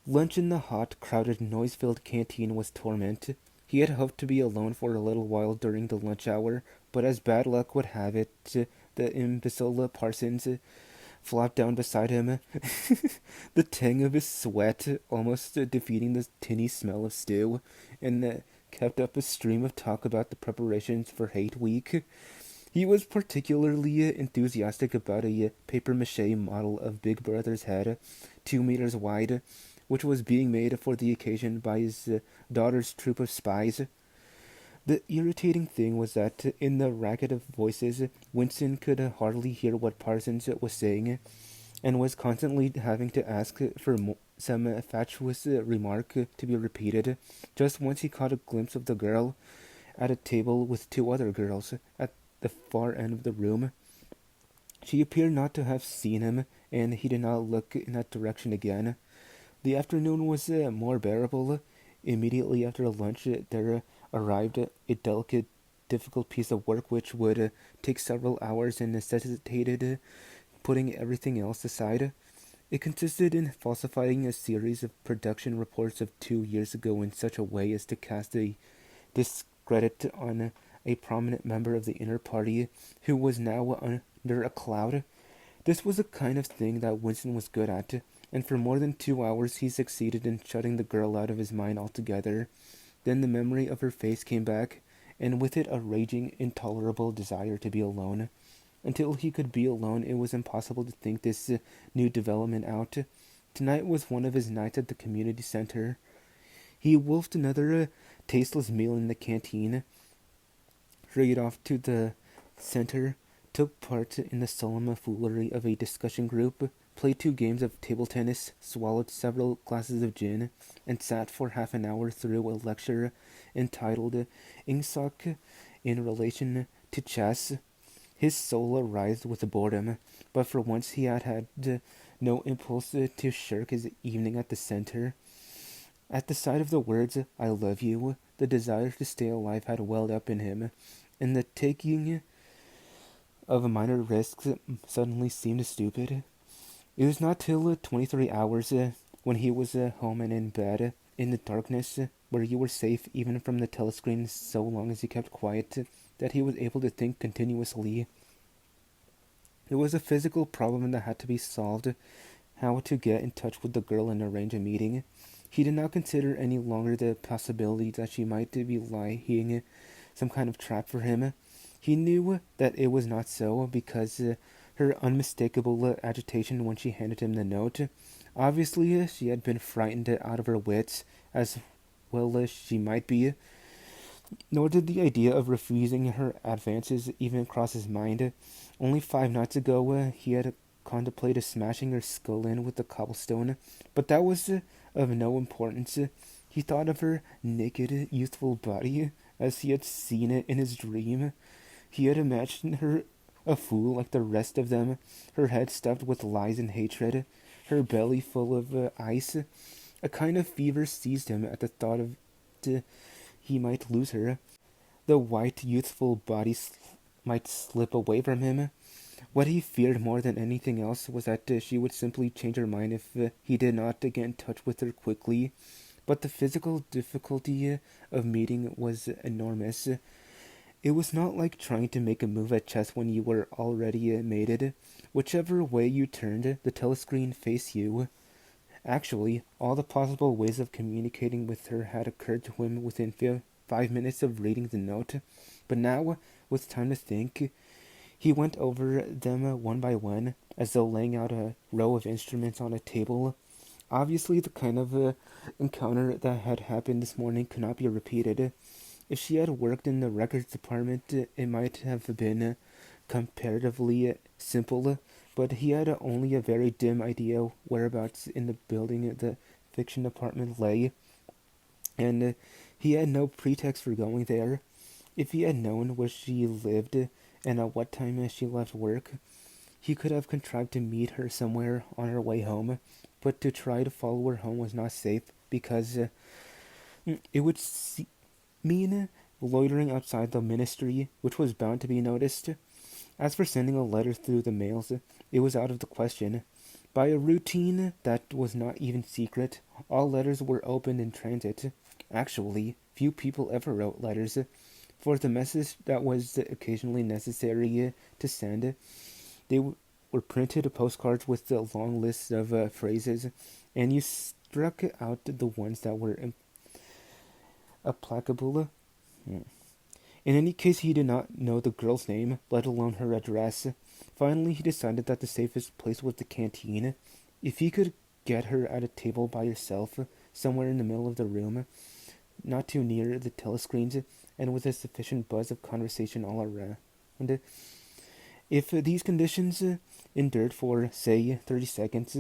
A: Lunch in the hot, crowded, noise-filled canteen was torment. He had hoped to be alone for a little while during the lunch hour, but as bad luck would have it, the imbecile Parsons flopped down beside him, the tang of his sweat almost defeating the tinny smell of stew, and kept up a stream of talk about the preparations for Hate Week. He was particularly enthusiastic about a papier-mâché model of Big Brother's head, 2 meters wide, which was being made for the occasion by his daughter's troop of spies. The irritating thing was that in the racket of voices, Winston could hardly hear what Parsons was saying, and was constantly having to ask for some fatuous remark to be repeated. Just once he caught a glimpse of the girl at a table with 2 other girls at the far end of the room. She appeared not to have seen him, and he did not look in that direction again. The afternoon was more bearable. Immediately after lunch there arrived a delicate, difficult piece of work which would take several hours and necessitated putting everything else aside. It consisted in falsifying a series of production reports of 2 years ago in such a way as to cast a discredit on a prominent member of the inner party who was now under a cloud. This was the kind of thing that Winston was good at, and for more than 2 hours he succeeded in shutting the girl out of his mind altogether. Then the memory of her face came back, and with it a raging, intolerable desire to be alone. Until he could be alone, it was impossible to think this new development out. Tonight was one of his nights at the community center. He wolfed another tasteless meal in the canteen, hurried off to the center, took part in the solemn foolery of a discussion group, played 2 games of table tennis, swallowed several glasses of gin, and sat for half an hour through a lecture entitled Ingsoc in Relation to Chess. His soul writhed with boredom, but for once he had no impulse to shirk his evening at the center. At the sight of the words, "I love you," the desire to stay alive had welled up in him, and the taking of minor risks suddenly seemed stupid. It was not till 23 hours, when he was home and in bed, in the darkness, where you were safe even from the telescreen so long as you kept quiet, that he was able to think continuously. There was a physical problem that had to be solved: how to get in touch with the girl and arrange a meeting. He did not consider any longer the possibility that she might be laying some kind of trap for him. He knew that it was not so, because her unmistakable agitation when she handed him the note. Obviously, she had been frightened out of her wits, as well as she might be. Nor did the idea of refusing her advances even cross his mind. Only 5 nights ago he had contemplated smashing her skull in with the cobblestone, but that was of no importance. He thought of her naked, youthful body as he had seen it in his dream, He had imagined her a fool like the rest of them, her head stuffed with lies and hatred, her belly full of ice. A kind of fever seized him at the thought of he might lose her. The white, youthful body might slip away from him. What he feared more than anything else was that she would simply change her mind if he did not get in touch with her quickly. But the physical difficulty of meeting was enormous. It was not like trying to make a move at chess when you were already mated. Whichever way you turned, the telescreen faced you. Actually, all the possible ways of communicating with her had occurred to him within 5 minutes of reading the note. But now, with time to think, he went over them one by one, as though laying out a row of instruments on a table. Obviously, the kind of encounter that had happened this morning could not be repeated. If she had worked in the records department, it might have been comparatively simple, but he had only a very dim idea whereabouts in the building the fiction department lay, and he had no pretext for going there. If he had known where she lived and at what time she left work, he could have contrived to meet her somewhere on her way home, but to try to follow her home was not safe because it would mean loitering outside the ministry, which was bound to be noticed. As for sending a letter through the mails, it was out of the question. By a routine that was not even secret, all letters were opened in transit. Actually, few people ever wrote letters. For the message that was occasionally necessary to send, they were printed postcards with a long list of phrases, and you struck out the ones that were applicable. In any case, he did not know the girl's name, let alone her address. Finally, he decided that the safest place was the canteen. If he could get her at a table by herself, somewhere in the middle of the room, not too near the telescreens, and with a sufficient buzz of conversation all around. If these conditions endured for, say, 30 seconds,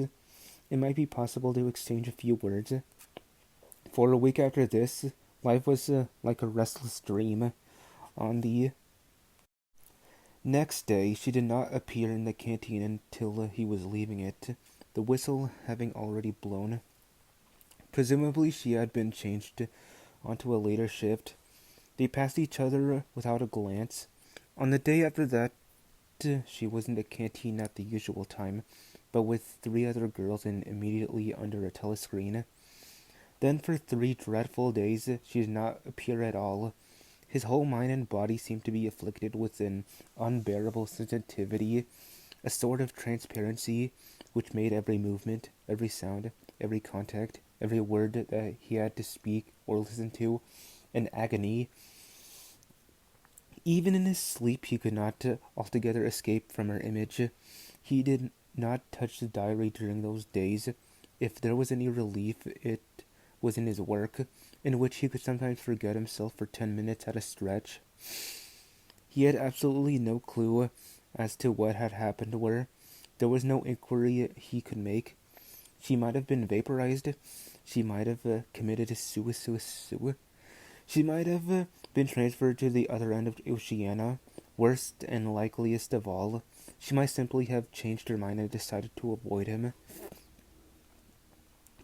A: it might be possible to exchange a few words. For a week after this, life was like a restless dream. On the next day, she did not appear in the canteen until he was leaving it, the whistle having already blown. Presumably, she had been changed onto a later shift. They passed each other without a glance. On the day after that, she was in the canteen at the usual time, but with 3 other girls and immediately under a telescreen. Then for 3 dreadful days, she did not appear at all. His whole mind and body seemed to be afflicted with an unbearable sensitivity, a sort of transparency which made every movement, every sound, every contact, every word that he had to speak or listen to, an agony. Even in his sleep he could not altogether escape from her image. He did not touch the diary during those days. If there was any relief, it was in his work, in which he could sometimes forget himself for 10 minutes at a stretch. He had absolutely no clue as to what had happened to her. There was no inquiry he could make. She might have been vaporized. She might have committed suicide. She might have been transferred to the other end of Oceania. Worst and likeliest of all, she might simply have changed her mind and decided to avoid him.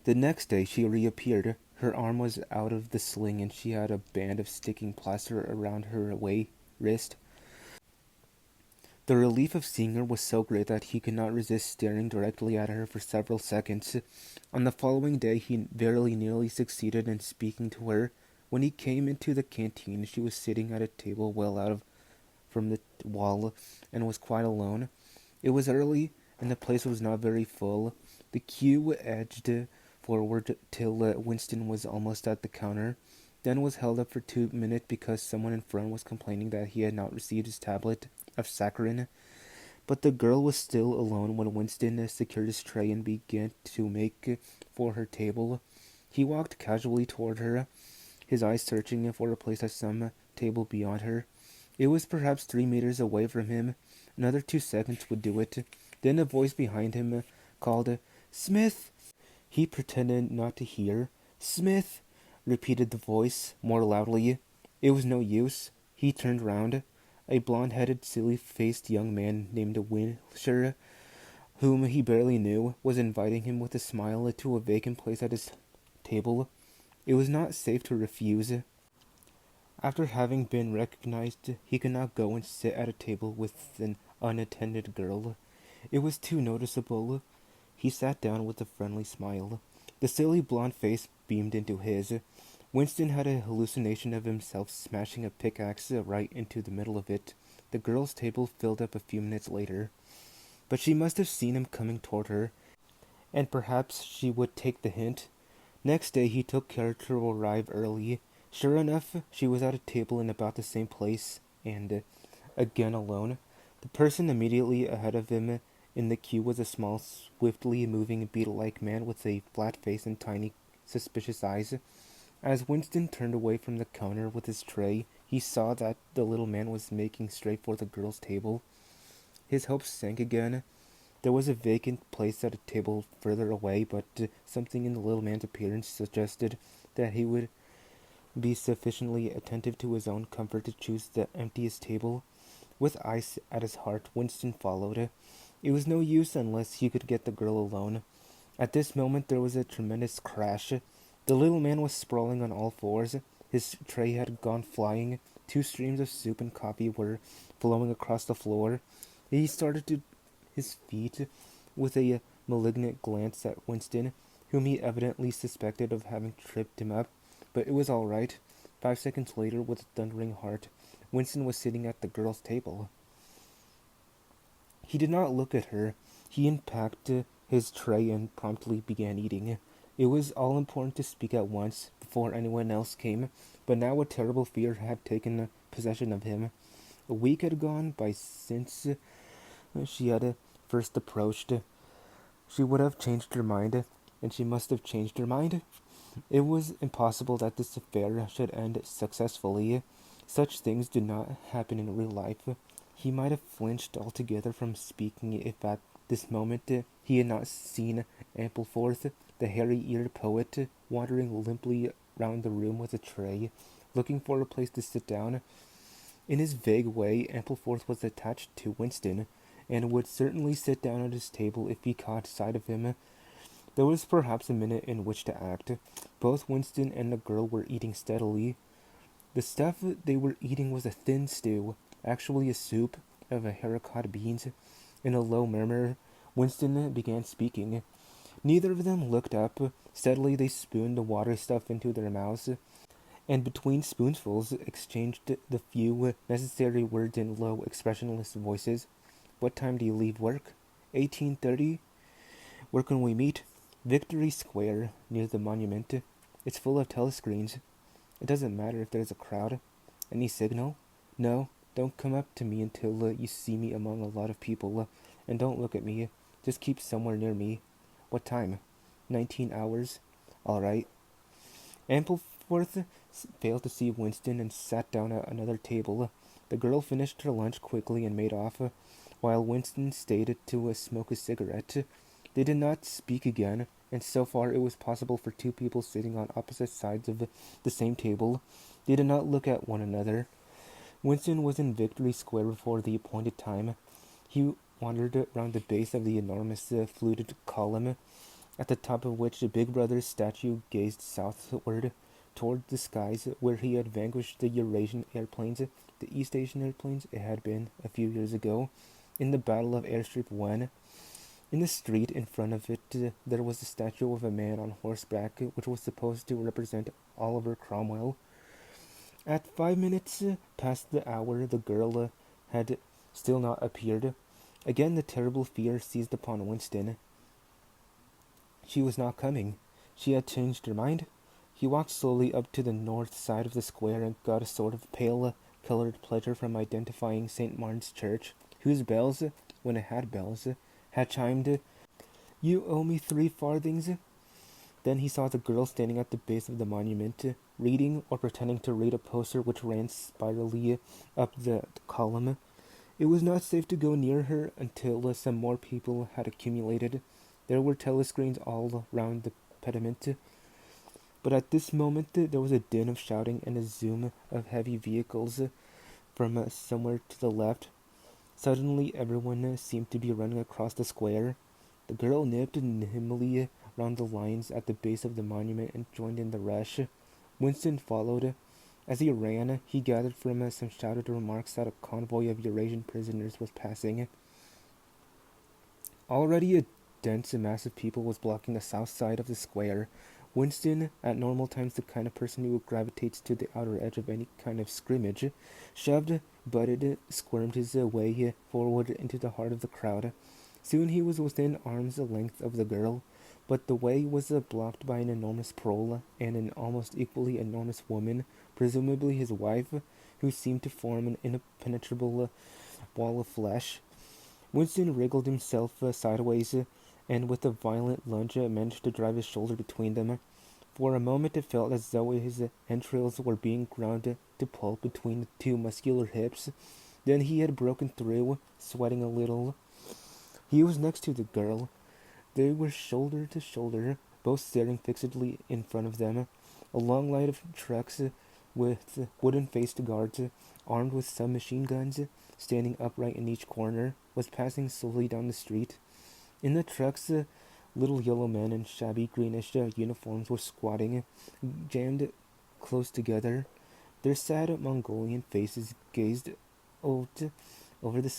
A: The next day she reappeared. Her arm was out of the sling and she had a band of sticking plaster around her wrist. The relief of seeing her was so great that he could not resist staring directly at her for several seconds. On the following day he very nearly succeeded in speaking to her. When he came into the canteen, she was sitting at a table well out from the wall and was quite alone. It was early and the place was not very full. The queue edged forward till Winston was almost at the counter, then was held up for 2 minutes because someone in front was complaining that he had not received his tablet of saccharin. But the girl was still alone when Winston secured his tray and began to make for her table. He walked casually toward her, his eyes searching for a place at some table beyond her. It was perhaps 3 meters away from him. Another 2 seconds would do it. Then a voice behind him called, "Smith!" He pretended not to hear. "Smith!" repeated the voice, more loudly. It was no use. He turned round. A blond-headed, silly-faced young man named Wilshire, whom he barely knew, was inviting him with a smile to a vacant place at his table. It was not safe to refuse. After having been recognized, he could not go and sit at a table with an unattended girl. It was too noticeable. He sat down with a friendly smile. The silly blonde face beamed into his. Winston had a hallucination of himself smashing a pickaxe right into the middle of it. The girl's table filled up a few minutes later. But she must have seen him coming toward her, and perhaps she would take the hint. Next day he took care to arrive early. Sure enough, she was at a table in about the same place, and again alone. The person immediately ahead of him in the queue was a small, swiftly moving beetle-like man with a flat face and tiny, suspicious eyes. As Winston turned away from the counter with his tray, he saw that the little man was making straight for the girl's table. His hopes sank again. There was a vacant place at a table further away, but something in the little man's appearance suggested that he would be sufficiently attentive to his own comfort to choose the emptiest table. With ice at his heart, Winston followed. It was no use unless he could get the girl alone. At this moment there was a tremendous crash. The little man was sprawling on all fours. His tray had gone flying. 2 streams of soup and coffee were flowing across the floor. He started to his feet with a malignant glance at Winston, whom he evidently suspected of having tripped him up. But it was all right. 5 seconds later, with a thundering heart, Winston was sitting at the girl's table. He did not look at her. He unpacked his tray and promptly began eating. It was all important to speak at once, before anyone else came, but now a terrible fear had taken possession of him. A week had gone by since she had first approached. She would have changed her mind, and she must have changed her mind. It was impossible that this affair should end successfully. Such things do not happen in real life. He might have flinched altogether from speaking if at this moment he had not seen Ampleforth, the hairy-eared poet, wandering limply round the room with a tray, looking for a place to sit down. In his vague way, Ampleforth was attached to Winston, and would certainly sit down at his table if he caught sight of him. There was perhaps a minute in which to act. Both Winston and the girl were eating steadily. The stuff they were eating was a thin stew, actually a soup of haricot beans. In a low murmur, Winston began speaking. Neither of them looked up. Steadily they spooned the water stuff into their mouths, and between spoonfuls exchanged the few necessary words in low, expressionless voices. "What time do you leave work?" 18:30. "Where can we meet?" "Victory Square, near the monument. It's full of telescreens." "It doesn't matter if there's a crowd." "Any signal?" "No. Don't come up to me until you see me among a lot of people, and don't look at me. Just keep somewhere near me." "What time?" 19 hours. "All right." Ampleforth failed to see Winston and sat down at another table. The girl finished her lunch quickly and made off, while Winston stayed to smoke a cigarette. They did not speak again, and so far it was possible for 2 people sitting on opposite sides of the same table. They did not look at one another. Winston was in Victory Square before the appointed time. He wandered round the base of the enormous fluted column, at the top of which the Big Brother's statue gazed southward toward the skies where he had vanquished the Eurasian airplanes, the East Asian airplanes it had been a few years ago, in the Battle of Airstrip 1. In the street in front of it there was a statue of a man on horseback, which was supposed to represent Oliver Cromwell. At 5 minutes past the hour, the girl had still not appeared. Again the terrible fear seized upon Winston. She was not coming. She had changed her mind. He walked slowly up to the north side of the square and got a sort of pale-coloured pleasure from identifying St. Martin's Church, whose bells, when it had bells, had chimed, "You owe me 3 farthings." Then he saw the girl standing at the base of the monument, reading or pretending to read a poster which ran spirally up the column. It was not safe to go near her until some more people had accumulated. There were telescreens all round the pediment. But at this moment there was a din of shouting and a zoom of heavy vehicles. from somewhere to the left. Suddenly, everyone seemed to be running across the square. The girl nipped nimbly around the lines at the base of the monument and joined in the rush. Winston followed. As he ran, he gathered from some shouted remarks that a convoy of Eurasian prisoners was passing. Already a dense mass of people was blocking the south side of the square. Winston, at normal times the kind of person who gravitates to the outer edge of any kind of scrimmage, shoved, butted, squirmed his way forward into the heart of the crowd. Soon he was within arm's length of the girl, but the way was blocked by an enormous prole and an almost equally enormous woman, presumably his wife, who seemed to form an impenetrable wall of flesh. Winston wriggled himself sideways, and with a violent lunge managed to drive his shoulder between them. For a moment it felt as though his entrails were being ground to pulp between the two muscular hips. Then he had broken through, sweating a little. He was next to the girl. They were shoulder to shoulder, both staring fixedly in front of them. A long line of trucks with wooden-faced guards, armed with submachine guns, standing upright in each corner, was passing slowly down the street. In the trucks, little yellow men in shabby greenish uniforms were squatting, jammed close together. Their sad Mongolian faces gazed out over the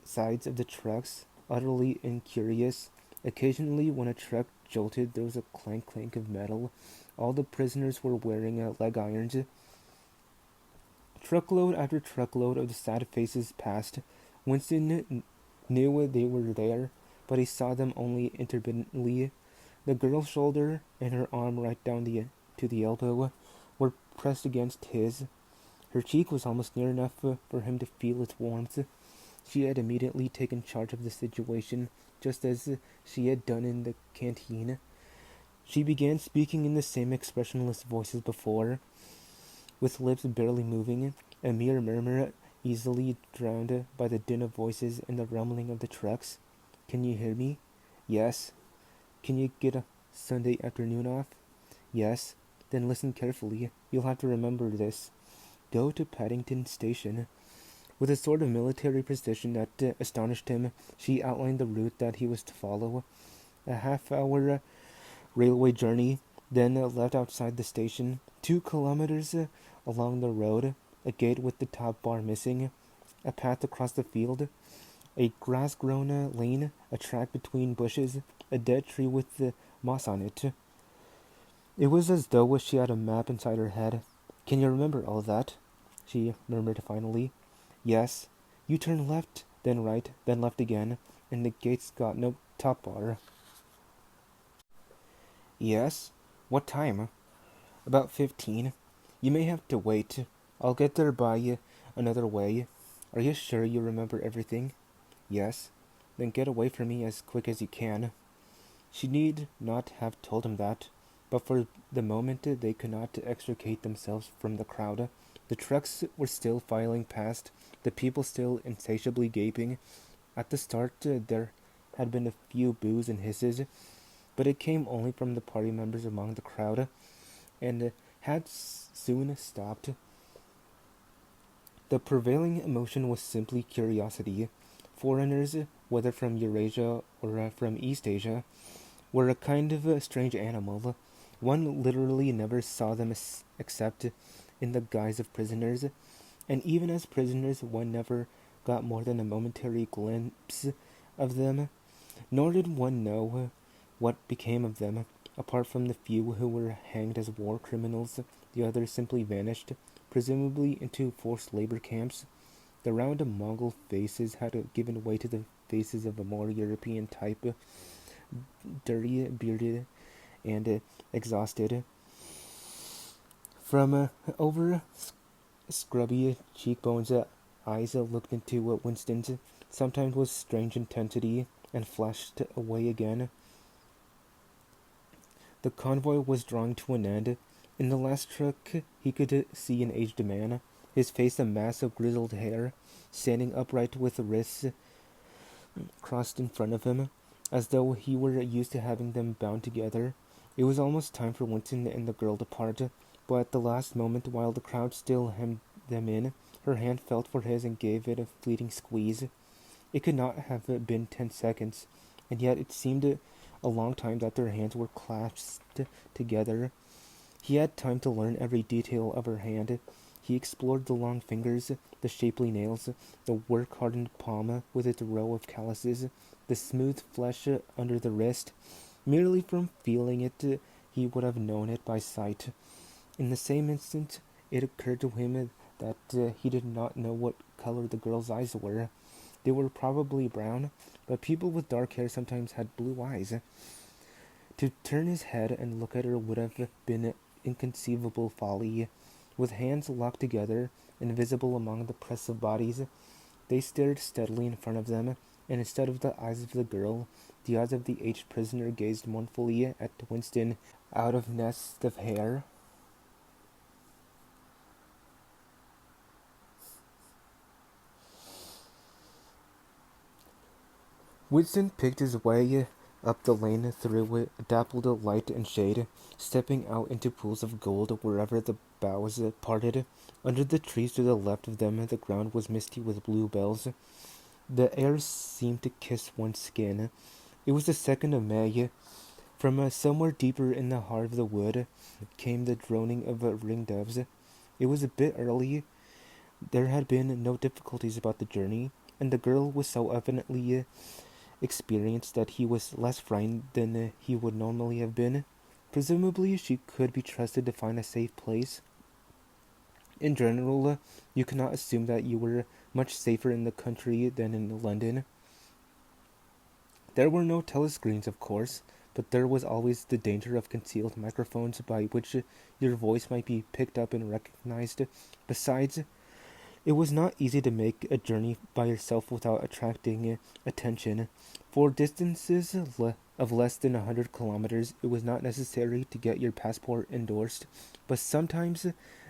A: sides of the trucks, utterly incurious. Occasionally, when a truck jolted, there was a clank of metal. All the prisoners were wearing leg irons. Truckload after truckload of the sad faces passed. Winston knew they were there, but he saw them only intermittently. The girl's shoulder and her arm right down to the elbow were pressed against his. Her cheek was almost near enough for him to feel its warmth. She had immediately taken charge of the situation, just as she had done in the canteen. She began speaking in the same expressionless voice as before, with lips barely moving, a mere murmur easily drowned by the din of voices and the rumbling of the trucks. "Can you hear me?" "Yes." "Can you get a Sunday afternoon off?" "Yes." "Then listen carefully. You'll have to remember this. Go to Paddington Station." With a sort of military precision that astonished him, she outlined the route that he was to follow. A half-hour railway journey, then left outside the station. 2 kilometers along the road, a gate with the top bar missing, a path across the field, a grass-grown lane, a track between bushes, a dead tree with moss on it. It was as though she had a map inside her head. "Can you remember all that?" she murmured finally. "Yes." "You turn left, then right, then left again, and the gate's got no top bar." "Yes." "What time?" "About 15. You may have to wait. I'll get there by another way." "Are you sure you remember everything?" "Yes." "Then get away from me as quick as you can." She need not have told him that, but for the moment they could not extricate themselves from the crowd. The trucks were still filing past, the people still insatiably gaping. At the start there had been a few boos and hisses, but it came only from the party members among the crowd, and had soon stopped. The prevailing emotion was simply curiosity. Foreigners, whether from Eurasia or from East Asia, were a kind of strange animal. One literally never saw them except in the guise of prisoners, and even as prisoners one never got more than a momentary glimpse of them, nor did one know what became of them. Apart from the few who were hanged as war criminals, the others simply vanished, presumably into forced labor camps. The round Mongol faces had given way to the faces of a more European type, dirty, bearded, and exhausted. From over scrubby cheekbones, eyes looked into Winston's, sometimes with strange intensity, and flashed away again. The convoy was drawing to an end. In the last truck he could see an aged man, his face a mass of grizzled hair, standing upright with wrists crossed in front of him, as though he were used to having them bound together. It was almost time for Winston and the girl to part, but at the last moment, while the crowd still hemmed them in, Her hand felt for his and gave it a fleeting squeeze. It could not have been 10 seconds, and yet it seemed a long time that their hands were clasped together. He had time to learn every detail of her hand. He explored the long fingers, the shapely nails, the work-hardened palm with its row of calluses, the smooth flesh under the wrist. Merely from feeling it, he would have known it by sight. In the same instant, it occurred to him that he did not know what color the girl's eyes were. They were probably brown, but people with dark hair sometimes had blue eyes. To turn his head and look at her would have been inconceivable folly. With hands locked together, invisible among the press of bodies, they stared steadily in front of them, and instead of the eyes of the girl, the eyes of the aged prisoner gazed mournfully at Winston out of nests of hair. Winston picked his way up the lane through dappled light and shade, stepping out into pools of gold wherever the boughs parted. Under the trees to the left of them, the ground was misty with bluebells. The air seemed to kiss one's skin. It was the 2nd of May. From somewhere deeper in the heart of the wood came the droning of ring-doves. It was a bit early. There had been no difficulties about the journey, and the girl was so evidently experienced that he was less frightened than he would normally have been. Presumably, she could be trusted to find a safe place. In general, you cannot assume that you were much safer in the country than in London. There were no telescreens, of course, but there was always the danger of concealed microphones by which your voice might be picked up and recognized. Besides, it was not easy to make a journey by yourself without attracting attention. For distances of less than 100 kilometers, it was not necessary to get your passport endorsed, but sometimes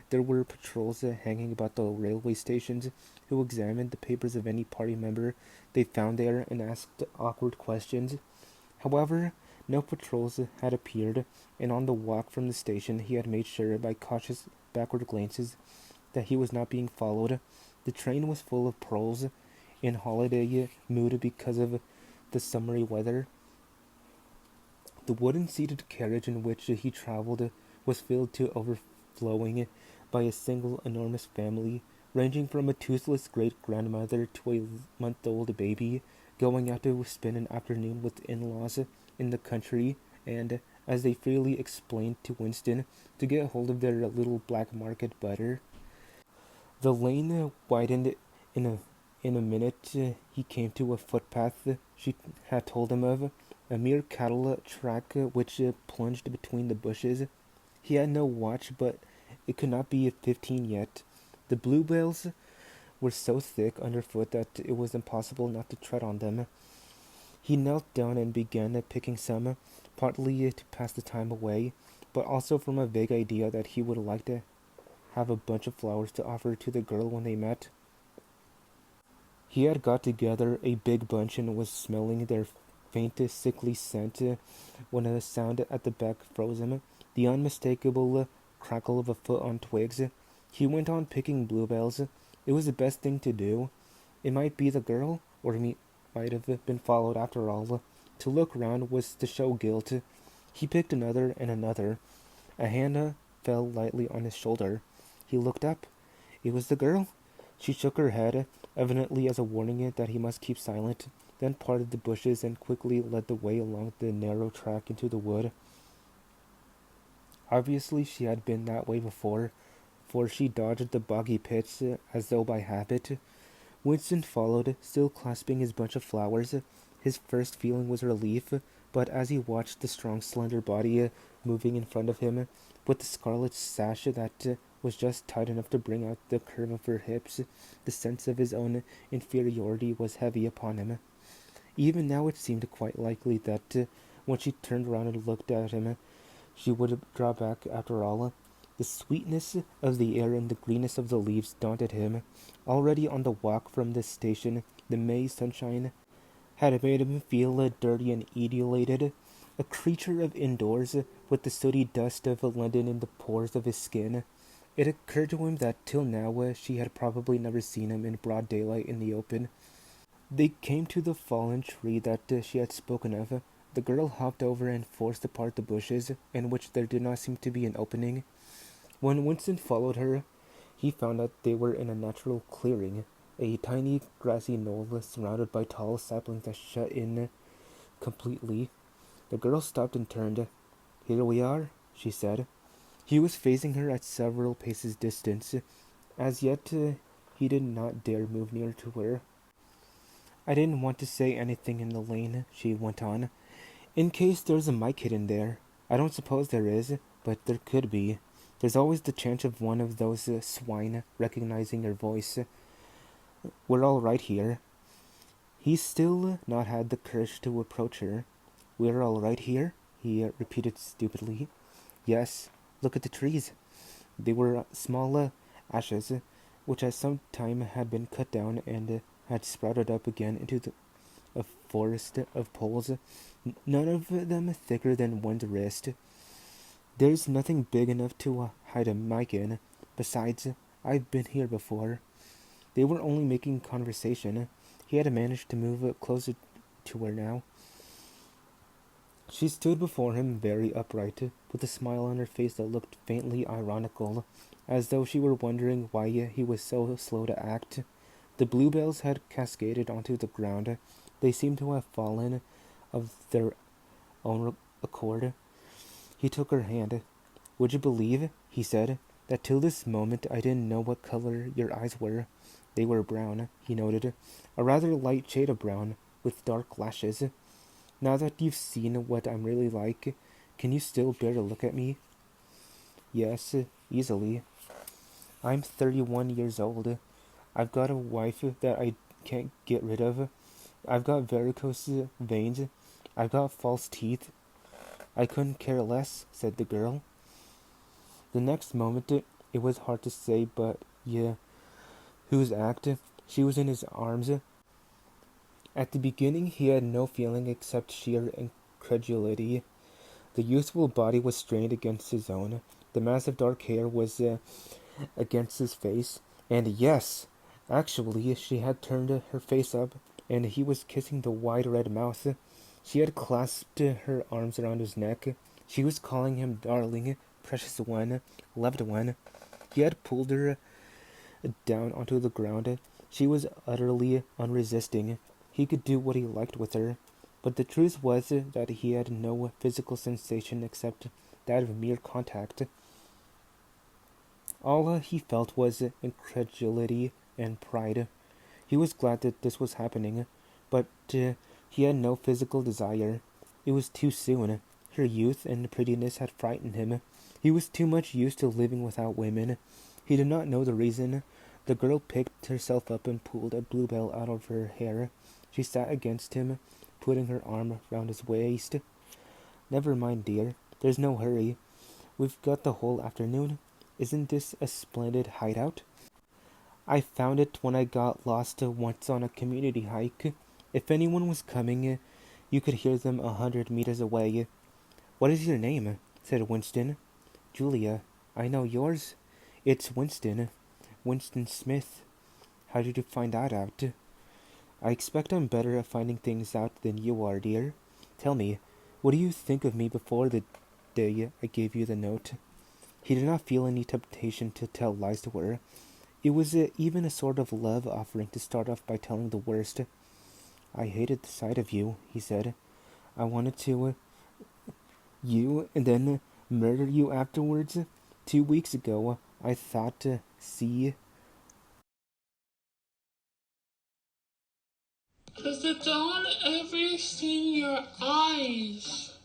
A: there were patrols hanging about the railway stations who examined the papers of any party member they found there and asked awkward questions. However, no patrols had appeared, and on the walk from the station he had made sure by cautious backward glances that he was not being followed. The train was full of proles, in holiday mood because of the summery weather. The wooden-seated carriage in which he travelled was filled to overflowing by a single enormous family, ranging from a toothless great-grandmother to a month-old baby, going out to spend an afternoon with in-laws in the country, and, as they freely explained to Winston, to get hold of their little black market butter. The lane widened in a minute. He came to a footpath she had told him of, a mere cattle track which plunged between the bushes. He had no watch, but it could not be 15 yet. The bluebells were so thick underfoot that it was impossible not to tread on them. He knelt down and began picking some, partly to pass the time away, but also from a vague idea that he would like to have a bunch of flowers to offer to the girl when they met. He had got together a big bunch and was smelling their faint, sickly scent when a sound at the back froze him, the unmistakable crackle of a foot on twigs. He went on picking bluebells. It was the best thing to do. It might be the girl, or he might have been followed after all. To look round was to show guilt. He picked another and another. A hand fell lightly on his shoulder. He looked up. It was the girl. She shook her head, evidently as a warning that he must keep silent, then parted the bushes and quickly led the way along the narrow track into the wood. Obviously she had been that way before, for she dodged the boggy pits as though by habit. Winston followed, still clasping his bunch of flowers. His first feeling was relief, but as he watched the strong, slender body moving in front of him, with the scarlet sash that was just tight enough to bring out the curve of her hips, the sense of his own inferiority was heavy upon him. Even now it seemed quite likely that when she turned round and looked at him, she would draw back after all. The sweetness of the air and the greenness of the leaves daunted him. Already on the walk from the station, the May sunshine had made him feel dirty and etiolated, a creature of indoors, with the sooty dust of London in the pores of his skin. It occurred to him that till now she had probably never seen him in broad daylight in the open. They came to the fallen tree that she had spoken of. The girl hopped over and forced apart the bushes, in which there did not seem to be an opening. When Winston followed her, he found that they were in a natural clearing, a tiny grassy knoll surrounded by tall saplings that shut in completely. The girl stopped and turned. "Here we are," she said. He was facing her at several paces distance. As yet, he did not dare move near to her. "I didn't want to say anything in the lane," she went on, "in case there's a mic hidden there. I don't suppose there is, but there could be. There's always the chance of one of those swine recognizing your voice. We're all right here." He still not had the courage to approach her. "We're all right here?" he repeated stupidly. "Yes. Look at the trees." They were small ashes, which at some time had been cut down and had sprouted up again into a forest of poles, none of them thicker than one's wrist. "There's nothing big enough to hide a mic in. Besides, I've been here before." They were only making conversation. He had managed to move closer to her now. She stood before him very upright, with a smile on her face that looked faintly ironical, as though she were wondering why he was so slow to act. The bluebells had cascaded onto the ground. They seemed to have fallen of their own accord. He took her hand. "Would you believe," he said, "that till this moment I didn't know what color your eyes were?" "They were brown," he noted, "a rather light shade of brown, with dark lashes. Now that you've seen what I'm really like, can you still bear to look at me?" "Yes, easily. I'm 31 years old. I've got a wife that I can't get rid of. I've got varicose veins. I've got false teeth. I couldn't care less," said the girl. The next moment, it was hard to say, but yeah, whose act? She was in his arms. At the beginning, he had no feeling except sheer incredulity. The youthful body was strained against his own. The mass of dark hair was against his face. And yes, actually, she had turned her face up, and he was kissing the wide red mouth. She had clasped her arms around his neck. She was calling him darling, precious one, loved one. He had pulled her down onto the ground. She was utterly unresisting. He could do what he liked with her. But the truth was that he had no physical sensation except that of mere contact. All he felt was incredulity and pride. He was glad that this was happening, but he had no physical desire. It was too soon. Her youth and prettiness had frightened him. He was too much used to living without women. He did not know the reason. The girl picked herself up and pulled a bluebell out of her hair. She sat against him, putting her arm round his waist. "Never mind, dear. There's no hurry. We've got the whole afternoon. Isn't this a splendid hideout? I found it when I got lost once on a community hike. If anyone was coming, you could hear them 100 meters away." "What is your name?" said Winston. "Julia. I know yours. It's Winston. Winston Smith. How did you find that out?" "I expect I'm better at finding things out than you are, dear. Tell me, what do you think of me before the day I gave you the note?" He did not feel any temptation to tell lies to her. It was even a sort of love offering to start off by telling the worst. "I hated the sight of you," he said. "I wanted to you and then murder you afterwards. 2 weeks ago, I thought, see..."
B: Has the dawn ever seen your eyes?